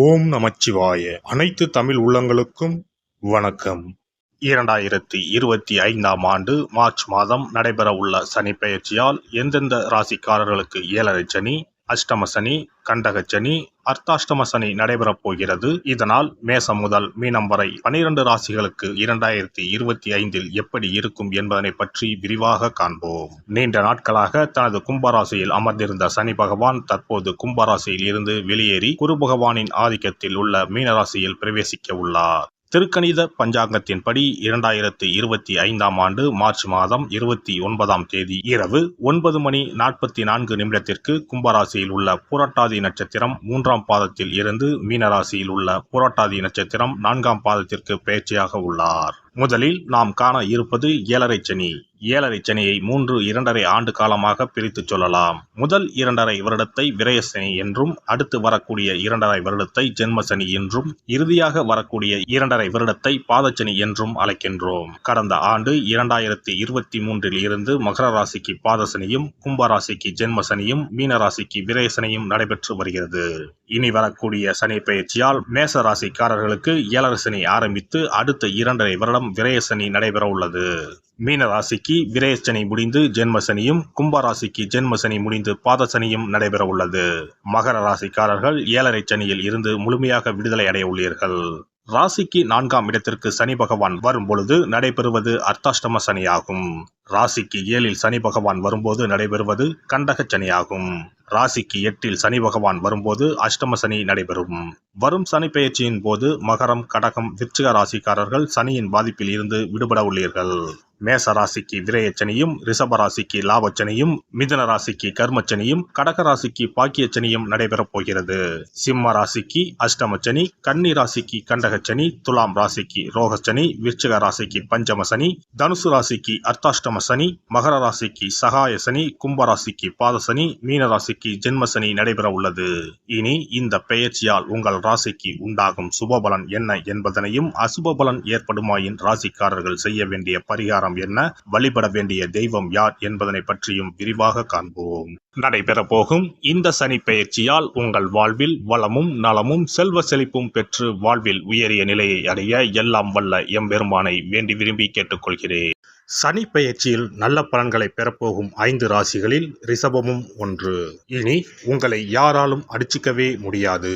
ஓம் நமச்சிவாய. அனைத்து தமிழ் உள்ளங்களுக்கும் வணக்கம். 2025ஆம் ஆண்டு மார்ச் மாதம் நடைபெறவுள்ள சனி பெயர்ச்சியால் எந்தெந்த ராசிக்காரர்களுக்கு ஏழரை சனி, அஷ்டம சனி, கண்டக சனி, அர்த்தாஷ்டம சனி நடைபெறப் போகிறது. இதனால் மேசம் முதல் மீனம் வரை 12 ராசிகளுக்கு 2025இல் எப்படி இருக்கும் என்பதனை பற்றி விரிவாக காண்போம். நீண்ட நாட்களாக தனது கும்பராசியில் அமர்ந்திருந்த சனி பகவான் தற்போது கும்பராசியில் இருந்து வெளியேறி குரு பகவானின் ஆதிக்கத்தில் உள்ள மீனராசியில் பிரவேசிக்க உள்ளார். திருக்கணித பஞ்சாங்கத்தின்படி 2025ஆம் ஆண்டு மார்ச் மாதம் 29ஆம் தேதி இரவு 9:44 கும்பராசியில் உள்ள புரட்டாதி நட்சத்திரம் 3ஆம் பாதத்தில் இருந்து மீனராசியில் உள்ள புரட்டாதி நட்சத்திரம் 4ஆம் பாதத்திற்கு பெயர்ச்சியாக உள்ளார். முதலில் நாம் காண இருப்பது ஏழரை சனி. ஏழரை சனியை 2.5 ஆண்டு காலமாக பிரித்து சொல்லலாம். முதல் 2.5 வருடத்தை விரயசனி என்றும், அடுத்து வரக்கூடிய 2.5 வருடத்தை ஜென்மசனி என்றும், இறுதியாக வரக்கூடிய 2.5 வருடத்தை பாதச்சனி என்றும் அழைக்கின்றோம். கடந்த ஆண்டு 2023இல் இருந்து மகர ராசிக்கு பாதசனியும், கும்பராசிக்கு ஜென்மசனியும், மீனராசிக்கு விரயசனியும் நடைபெற்று வருகிறது. இனி வரக்கூடிய சனி பெயர்ச்சியால் மேச ராசிக்காரர்களுக்கு ஏழரை சனி ஆரம்பித்து அடுத்த 2.5 வருடம் விரயசனி நடைபெற உள்ளது. மீன ராசிக்கு விரயசனி முடிந்து ஜென்மசனியும், கும்பராசிக்கு ஜென்மசனி முடிந்து பாதசனியும் நடைபெற உள்ளது. மகர ராசிக்காரர்கள் ஏழரை சனியில் இருந்து முழுமையாக விடுதலை அடைய உள்ளீர்கள். ராசிக்கு 4ஆம் இடத்திற்கு சனி பகவான் வரும் பொழுது நடைபெறுவது அர்த்தாஷ்டம சனியாகும். ராசிக்கு 7இல் சனி பகவான் வரும்போது நடைபெறுவது கண்டக சனியாகும். ராசிக்கு 8இல் சனி பகவான் வரும்போது அஷ்டம சனி நடைபெறும். வரும் சனி பெயர்ச்சியின் போது மகரம், கடகம், விருச்சிக ராசிக்காரர்கள் சனியின் பாதிப்பில் இருந்து விடுபட உள்ளீர்கள். மேச ராசிக்கு விரயச்சனியும், ரிஷப ராசிக்கு லாபச்சனியும், மிதுன ராசிக்கு கர்மச்சனியும், கடக ராசிக்கு பாக்கியச்சனியும் நடைபெறப் போகிறது. சிம்ம ராசிக்கு அஷ்டமச்சனி, கன்னி ராசிக்கு கண்டகச்சனி, துலாம் ராசிக்கு ரோகச்சனி, விருச்சிக ராசிக்கு பஞ்சமசனி, தனுசு ராசிக்கு அர்த்தாஷ்டம சனி, மகர ராசிக்கு சகாய சனி, கும்பராசிக்கு பாதசனி, மீனராசிக்கு ஜென்மசனி நடைபெற உள்ளது. இனி இந்த பெயர்ச்சியால் உங்கள் ராசிக்கு உண்டாகும் சுபபலன் என்ன என்பதனையும், அசுபபலன் ஏற்படுமாயின் ராசிக்காரர்கள் செய்ய வேண்டிய பரிகாரம் என்ன, வழிபட வேண்டிய தெய்வம் யார் என்பதனை பற்றியும் விரிவாக காண்போம். நடைபெற போகும் இந்த சனி பெயர்ச்சியால் உங்கள் வாழ்வில் வளமும் நலமும் செல்வ செழிப்பும் பெற்று வாழ்வில் உயரிய நிலையை அடைய எல்லாம் வல்ல எம்பெருமானை வேண்டி விரும்பி கேட்டுக்கொள்கிறேன். சனி பெயர்ச்சியில் நல்ல பலன்களை பெறப்போகும் 5 ராசிகளில் ரிஷபமும் ஒன்று. இனி உங்களை யாராலும் அடிச்சுக்கவே முடியாது.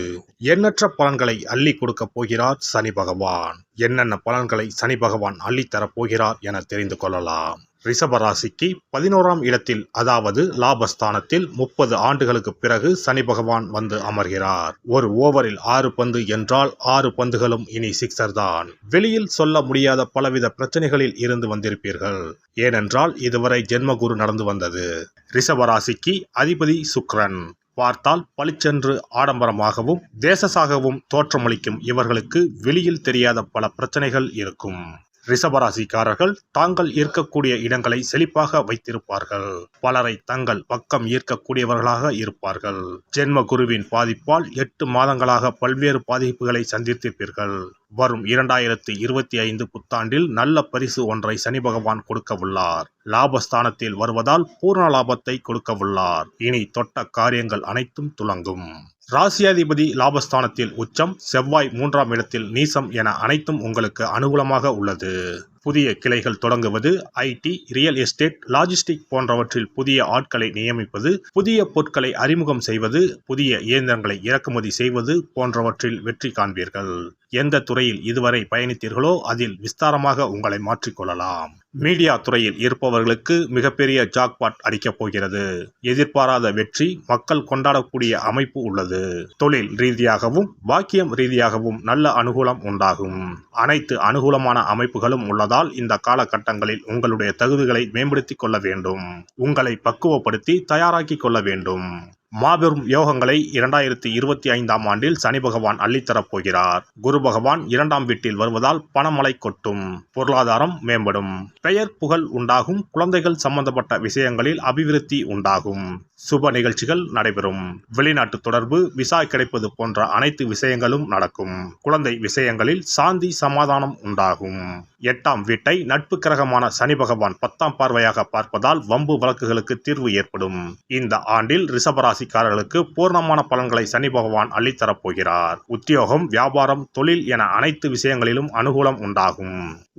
எண்ணற்ற பலன்களை அள்ளி கொடுக்க போகிறார் சனி பகவான். என்னென்ன பலன்களை சனி பகவான் அள்ளி தரப்போகிறார் என தெரிந்து கொள்ளலாம். ரிஷப ராசிக்கு 11ஆம் இடத்தில், அதாவது லாபஸ்தானத்தில் 30 ஆண்டுகளுக்கு பிறகு சனி பகவான் வந்து அமர்கிறார். ஒரு ஓவரில் 6 பந்து என்றால் 6 பந்துகளும் இனி சிக்ஸர் தான். வெளியில் சொல்ல முடியாத பலவித பிரச்சனைகளில் இருந்து வந்திருப்பீர்கள். ஏனென்றால் இதுவரை ஜென்மகுரு நடந்து வந்தது. ரிஷப ராசிக்கு அதிபதி சுக்கிரன். பார்த்தால் பளிச்சென்று ஆடம்பரமாகவும் தேசசாகவும் தோற்றமளிக்கும் இவர்களுக்கு வெளியில் தெரியாத பல பிரச்சனைகள் இருக்கும். ரிஷபராசிக்காரர்கள் தாங்கள் இருக்கக்கூடிய இடங்களை செழிப்பாக வைத்திருப்பார்கள். பலரை தங்கள் பக்கம் ஈர்க்கக்கூடியவர்களாக இருப்பார்கள். ஜென்ம குருவின் பாதிப்பால் 8 மாதங்களாக பல்வேறு பாதிப்புகளை சந்தித்திருப்பீர்கள். வரும் 2025 புத்தாண்டில் நல்ல பரிசு ஒன்றை சனி பகவான் கொடுக்க உள்ளார். லாபஸ்தானத்தில் வருவதால் பூர்ண லாபத்தை கொடுக்க உள்ளார். இனி தொட்ட காரியங்கள் அனைத்தும் துலங்கும். ராசியாதிபதி லாபஸ்தானத்தில் உச்சம், செவ்வாய் 3ஆம் இடத்தில் நீசம் என அனைத்தும் உங்களுக்கு அனுகூலமாக உள்ளது. புதிய கிளைகள் தொடங்குவது, ஐடி, ரியல் எஸ்டேட், லாஜிஸ்டிக் போன்றவற்றில் புதிய ஆட்களை நியமிப்பது, புதிய பொருட்களை அறிமுகம் செய்வது, புதிய இயந்திரங்களை இறக்குமதி செய்வது போன்றவற்றில் வெற்றி காண்பீர்கள். எந்த துறையில் இதுவரை பயணித்தீர்களோ அதில் விஸ்தாரமாக உங்களை மாற்றிக்கொள்ளலாம். மீடியா துறையில் இருப்பவர்களுக்கு மிகப்பெரிய ஜாக்பாட் அடிக்கப் போகிறது. எதிர்பாராத வெற்றி, மக்கள் கொண்டாடக்கூடிய அமைப்பு உள்ளது. தொழில் ரீதியாகவும் வாக்கியம் ரீதியாகவும் நல்ல அனுகூலம் உண்டாகும். அனைத்து அனுகூலமான அமைப்புகளும் உள்ளதால் இந்த காலகட்டங்களில் உங்களுடைய தகுதிகளை மேம்படுத்திக் கொள்ள வேண்டும். உங்களை பக்குவப்படுத்தி தயாராக்கி கொள்ள வேண்டும். மாபெரும் யோகங்களை 2025ஆம் ஆண்டில் சனி பகவான் அள்ளித்தரப் போகிறார். குரு பகவான் 2ஆம் வீட்டில் வருவதால் பணமழை கொட்டும். பொருளாதாரம் மேம்படும். பெயர் புகழ் உண்டாகும். குழந்தைகள் சம்பந்தப்பட்ட விஷயங்களில் அபிவிருத்தி உண்டாகும். சுப நிகழ்ச்சிகள் நடைபெறும். வெளிநாட்டு தொடர்பு, விசா கிடைப்பது போன்ற அனைத்து விஷயங்களும் நடக்கும். குழந்தை விஷயங்களில் சாந்தி சமாதானம் உண்டாகும். 8ஆம் வீட்டை நட்பு கிரகமான சனி பகவான் 10ஆம் பார்வையாக பார்ப்பதால் வம்பு வழக்குகளுக்கு தீர்வு ஏற்படும். இந்த ஆண்டில் ரிஷபராசிக்காரர்களுக்கு பூர்ணமான பலன்களை சனி பகவான் அள்ளித்தரப் போகிறார். உத்தியோகம், வியாபாரம், தொழில் என அனைத்து விஷயங்களிலும் அனுகூலம் உண்டாகும்.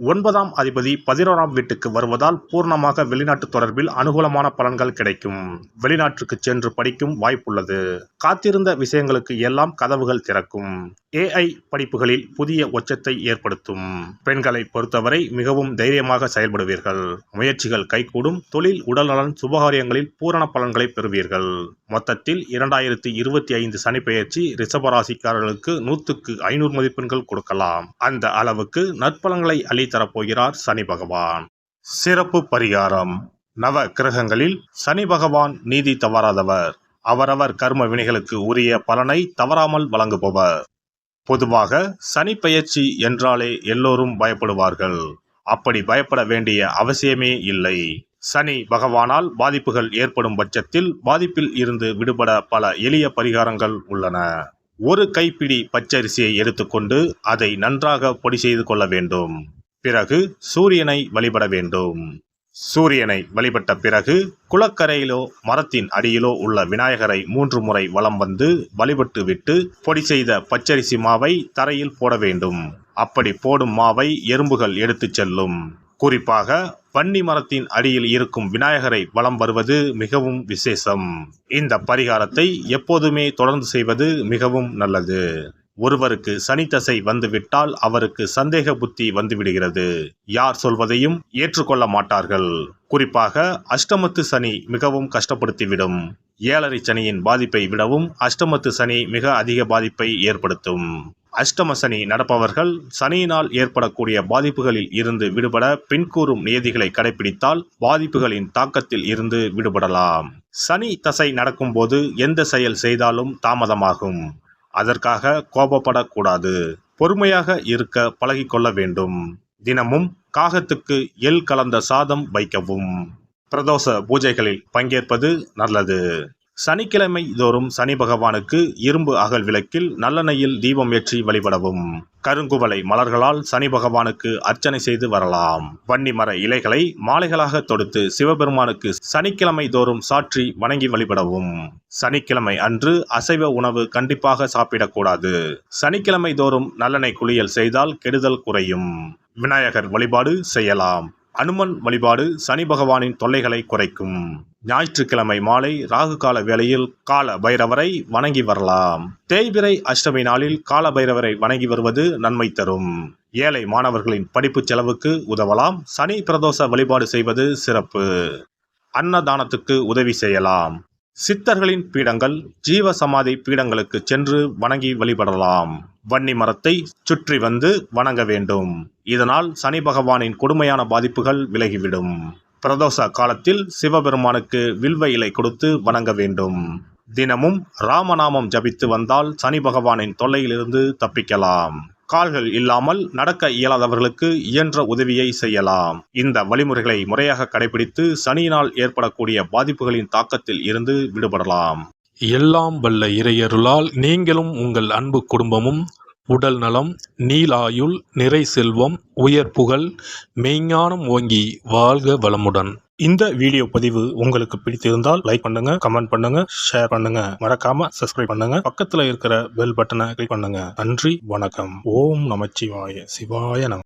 9ஆம் அதிபதி 11ஆம் வீட்டுக்கு வருவதால் பூர்ணமாக வெளிநாட்டு தொடர்பில் அனுகூலமான பலன்கள் கிடைக்கும். வெளிநாட்டுக்கு சென்று படிக்கும் வாய்ப்புள்ளது. காத்திருந்த விஷயங்களுக்கு எல்லாம் கதவுகள் திறக்கும். AI படிப்புகளில் புதிய உச்சத்தை ஏற்படுத்தும். பெண்களை பொறுத்தவரை மிகவும் தைரியமாக செயல்படுவீர்கள். முயற்சிகள் கைகூடும். தொழில், உடல்நலன், சுபகாரியங்களில் பூரண பலன்களை பெறுவீர்கள். மொத்தத்தில் 2025 சனி பெயர்ச்சி ரிஷபராசிக்காரர்களுக்கு 100க்கு 500 மதிப்பெண்கள் கொடுக்கலாம். அந்த அளவுக்கு நற்பலன்களை அள்ளித்தரப்போகிறார் சனி பகவான். சிறப்பு பரிகாரம். நவ கிரகங்களில் சனி பகவான் நீதி தவறாதவர். அவரவர் கர்ம வினைகளுக்கு உரிய பலனை தவறாமல் வழங்குபவர். பொதுவாக சனி பெயர்ச்சி என்றாலே எல்லோரும் பயப்படுவார்கள். அப்படி பயப்பட வேண்டிய அவசியமே இல்லை. சனி பகவானால் பாதிப்புகள் ஏற்படும் பட்சத்தில் பாதிப்பில் இருந்து விடுபட பல எளிய பரிகாரங்கள் உள்ளன. ஒரு கைப்பிடி பச்சரிசியை எடுத்துக்கொண்டு அதை நன்றாக பொடி செய்து கொள்ள வேண்டும். பிறகு சூரியனை வழிபட வேண்டும். சூரியனை வழிபட்ட பிறகு குளக்கரையிலோ மரத்தின் அடியிலோ உள்ள விநாயகரை 3 முறை வலம் வந்து வழிபட்டு விட்டு பொடி செய்த பச்சரிசி மாவை தரையில் போட வேண்டும். அப்படி போடும் மாவை எறும்புகள் எடுத்துச் செல்லும். குறிப்பாக வன்னி மரத்தின் அடியில் இருக்கும் விநாயகரை வலம் வருவது மிகவும் விசேஷம். இந்த பரிகாரத்தை எப்போதுமே தொடர்ந்து செய்வது மிகவும் நல்லது. ஒருவருக்கு சனி தசை வந்துவிட்டால் அவருக்கு சந்தேக புத்தி வந்துவிடுகிறது. யார் சொல்வதையும் ஏற்றுக்கொள்ள மாட்டார்கள். குறிப்பாக அஷ்டமத்து சனி மிகவும் கஷ்டப்படுத்திவிடும். 7.5 சனியின் பாதிப்பை விடவும் அஷ்டமத்து சனி மிக அதிக பாதிப்பை ஏற்படுத்தும். அஷ்டம சனி நடப்பவர்கள் சனியினால் ஏற்படக்கூடிய பாதிப்புகளில் இருந்து விடுபட பின்கூறும் நியதிகளை கடைபிடித்தால் பாதிப்புகளின் தாக்கத்தில் இருந்து விடுபடலாம். சனி தசை நடக்கும்போது எந்த செயல் செய்தாலும் தாமதமாகும். அதற்காக கோபப்படக்கூடாது. பொறுமையாக இருக்க பழகிக்கொள்ள வேண்டும். தினமும் காகத்துக்கு எள் கலந்த சாதம் வைக்கவும். பிரதோஷ பூஜைகளில் பங்கேற்பது நல்லது. சனிக்கிழமை தோறும் சனி பகவானுக்கு இரும்பு அகல் விளக்கில் நல்லெண்ணெயில் தீபம் ஏற்றி வழிபடவும். கருங்குவளை மலர்களால் சனி பகவானுக்கு அர்ச்சனை செய்து வரலாம். வன்னி மர இலைகளை மாலைகளாக தொடுத்து சிவபெருமானுக்கு சனிக்கிழமை தோறும் சாற்றி வணங்கி வழிபடவும். சனிக்கிழமை அன்று அசைவ உணவு கண்டிப்பாக சாப்பிடக்கூடாது. சனிக்கிழமை தோறும் நல்லெண்ணெய் குளியல் செய்தால் கெடுதல் குறையும். விநாயகர் வழிபாடு செய்யலாம். அனுமன் வழிபாடு சனி பகவானின் தொல்லைகளை குறைக்கும். ஞாயிற்றுக்கிழமை மாலை ராகு கால வேளையில் கால பைரவரை வணங்கி வரலாம். தேய்பிறை அஷ்டமி நாளில் கால பைரவரை வணங்கி வருவது நன்மை தரும். ஏழை மாணவர்களின் படிப்பு செலவுக்கு உதவலாம். சனி பிரதோஷ வழிபாடு செய்வது சிறப்பு. அன்னதானத்துக்கு உதவி செய்யலாம். சித்தர்களின் பீடங்கள், ஜீவ சமாதி பீடங்களுக்கு சென்று வணங்கி வழிபடலாம். வன்னி மரத்தை சுற்றி வந்து வணங்க வேண்டும். இதனால் சனி பகவானின் கொடுமையான பாதிப்புகள் விலகிவிடும். பிரதோஷ காலத்தில் சிவபெருமானுக்கு வில்வ இலை கொடுத்து வணங்க வேண்டும். தினமும் ராமநாமம் ஜபித்து வந்தால் சனி பகவானின் தொல்லையிலிருந்து தப்பிக்கலாம். கால்கள் இல்லாமல் நடக்க இயலாதவர்களுக்கு இயன்ற உதவியை செய்யலாம். இந்த வழிமுறைகளை முறையாக கடைபிடித்து சனியினால் ஏற்படக்கூடிய பாதிப்புகளின் தாக்கத்தில் இருந்து விடுபடலாம். எல்லாம் வல்ல இறையருளால் நீங்களும் உங்கள் அன்பு குடும்பமும் உடல் நலம், நீலாயுள், நிறை செல்வம், உயர் புகழ், மெய்ஞானம் ஓங்கி வாழ்க வளமுடன். இந்த வீடியோ பதிவு உங்களுக்கு பிடித்திருந்தால் லைக் பண்ணுங்க, கமெண்ட் பண்ணுங்க, ஷேர் பண்ணுங்க. மறக்காம சப்ஸ்கிரைப் பண்ணுங்க. பக்கத்துல இருக்கிற பெல் பட்டனை கிளிக் பண்ணுங்க. நன்றி, வணக்கம். ஓம் நமச்சிவாய. சிவாய நம.